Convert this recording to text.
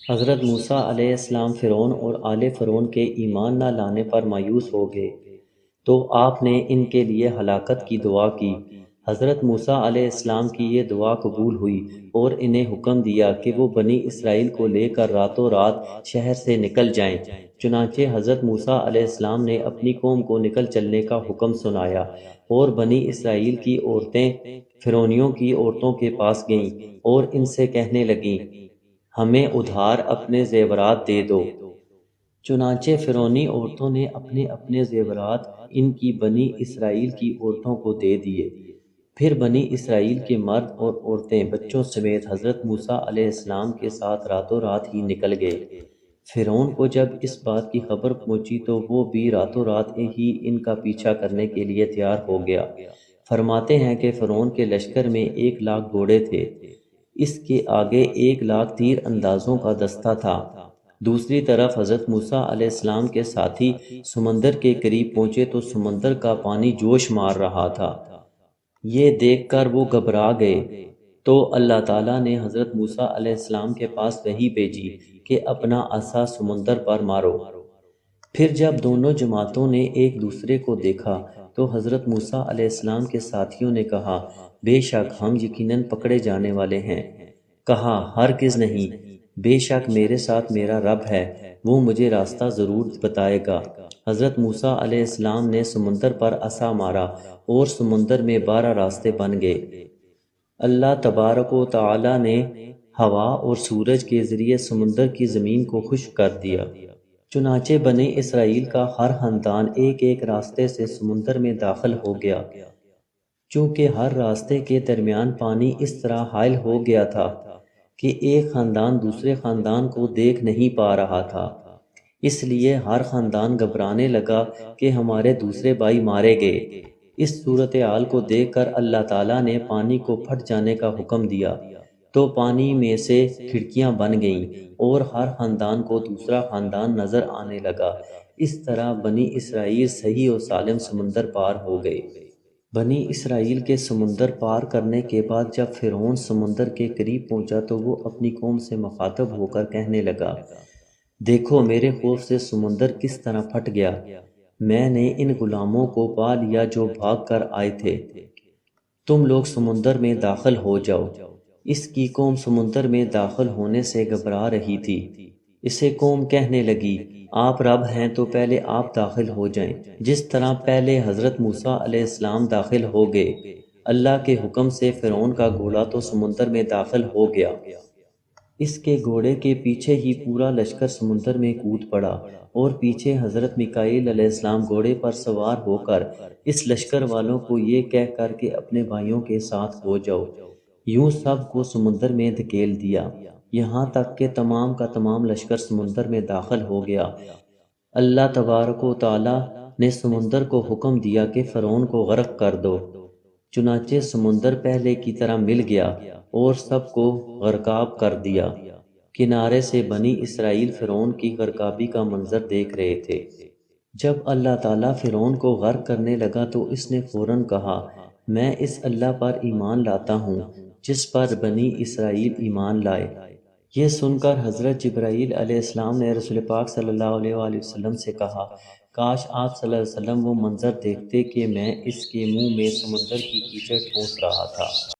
حضرت موسیٰ علیہ السلام فرعون اور آل فرعون کے ایمان نہ لانے پر مایوس ہو گئے تو آپ نے ان کے لیے ہلاکت کی دعا کی۔ حضرت موسیٰ علیہ السلام کی یہ دعا قبول ہوئی اور انہیں حکم دیا کہ وہ بنی اسرائیل کو لے کر راتوں رات شہر سے نکل جائیں۔ چنانچہ حضرت موسیٰ علیہ السلام نے اپنی قوم کو نکل چلنے کا حکم سنایا اور بنی اسرائیل کی عورتیں فرعونیوں کی عورتوں کے پاس گئیں اور ان سے کہنے لگیں، ہمیں ادھار اپنے زیورات دے دو۔ چنانچہ فرعونی عورتوں نے اپنے اپنے زیورات ان کی بنی اسرائیل کی عورتوں کو دے دیے۔ پھر بنی اسرائیل کے مرد اور عورتیں بچوں سمیت حضرت موسیٰ علیہ السلام کے ساتھ راتوں رات ہی نکل گئے۔ فرعون کو جب اس بات کی خبر پہنچی تو وہ بھی راتوں رات ہی ان کا پیچھا کرنے کے لیے تیار ہو گیا۔ فرماتے ہیں کہ فرعون کے لشکر میں 1,00,000 گھوڑے تھے، اس کے آگے 1,00,000 تیر اندازوں کا دستہ تھا۔ دوسری طرف حضرت موسیٰ علیہ السلام کے ساتھی سمندر کے قریب پہنچے تو سمندر کا پانی جوش مار رہا تھا۔ یہ دیکھ کر وہ گھبرا گئے تو اللہ تعالیٰ نے حضرت موسیٰ علیہ السلام کے پاس وحی بھیجی کہ اپنا عصا سمندر پر مارو۔ پھر جب دونوں جماعتوں نے ایک دوسرے کو دیکھا تو حضرت موسیٰ علیہ السلام کے ساتھیوں نے کہا، بے شک ہم یقیناً پکڑے جانے والے ہیں۔ کہا، ہرگز نہیں، بے شک میرے ساتھ میرا رب ہے، وہ مجھے راستہ ضرور بتائے گا۔ حضرت موسیٰ علیہ السلام نے سمندر پر عصا مارا اور سمندر میں 12 راستے بن گئے۔ اللہ تبارک و تعالی نے ہوا اور سورج کے ذریعے سمندر کی زمین کو خشک کر دیا۔ چنانچہ بنی اسرائیل کا ہر خاندان ایک ایک راستے سے سمندر میں داخل ہو گیا۔ چونکہ ہر راستے کے درمیان پانی اس طرح حائل ہو گیا تھا کہ ایک خاندان دوسرے خاندان کو دیکھ نہیں پا رہا تھا، اس لیے ہر خاندان گھبرانے لگا کہ ہمارے دوسرے بھائی مارے گئے۔ اس صورتحال کو دیکھ کر اللہ تعالیٰ نے پانی کو پھٹ جانے کا حکم دیا تو پانی میں سے کھڑکیاں بن گئیں اور ہر خاندان کو دوسرا خاندان نظر آنے لگا۔ اس طرح بنی اسرائیل صحیح و سالم سمندر پار ہو گئے۔ بنی اسرائیل کے سمندر پار کرنے کے بعد جب فرعون سمندر کے قریب پہنچا تو وہ اپنی قوم سے مخاطب ہو کر کہنے لگا، دیکھو میرے خوف سے سمندر کس طرح پھٹ گیا، میں نے ان غلاموں کو پا لیا جو بھاگ کر آئے تھے، تم لوگ سمندر میں داخل ہو جاؤ۔ اس کی قوم سمندر میں داخل ہونے سے گھبرا رہی تھی۔ اسے قوم کہنے لگی، آپ رب ہیں تو پہلے آپ داخل ہو جائیں۔ جس طرح پہلے حضرت موسیٰ علیہ السلام داخل ہو گئے، اللہ کے حکم سے فرعون کا گھوڑا تو سمندر میں داخل ہو گیا۔ اس کے گھوڑے کے پیچھے ہی پورا لشکر سمندر میں کود پڑا اور پیچھے حضرت میکائیل علیہ السلام گھوڑے پر سوار ہو کر اس لشکر والوں کو یہ کہہ کر کہ اپنے بھائیوں کے ساتھ ہو جاؤ، یوں سب کو سمندر میں دھکیل دیا، یہاں تک کہ تمام کا تمام لشکر سمندر میں داخل ہو گیا۔ اللہ تبارک و تعالی نے سمندر کو حکم دیا کہ فرعون کو غرق کر دو۔ چنانچہ سمندر پہلے کی طرح مل گیا اور سب کو غرقاب کر دیا۔ کنارے سے بنی اسرائیل فرعون کی غرقابی کا منظر دیکھ رہے تھے۔ جب اللہ تعالیٰ فرعون کو غرق کرنے لگا تو اس نے فوراً کہا، میں اس اللہ پر ایمان لاتا ہوں جس پر بنی اسرائیل ایمان لائے۔ یہ سن کر حضرت جبرائیل علیہ السلام نے رسول پاک صلی اللہ علیہ وآلہ وسلم سے کہا، کاش آپ صلی اللہ علیہ وسلم وہ منظر دیکھتے کہ میں اس کے منہ میں سمندر کی کیچڑ ٹھونس رہا تھا۔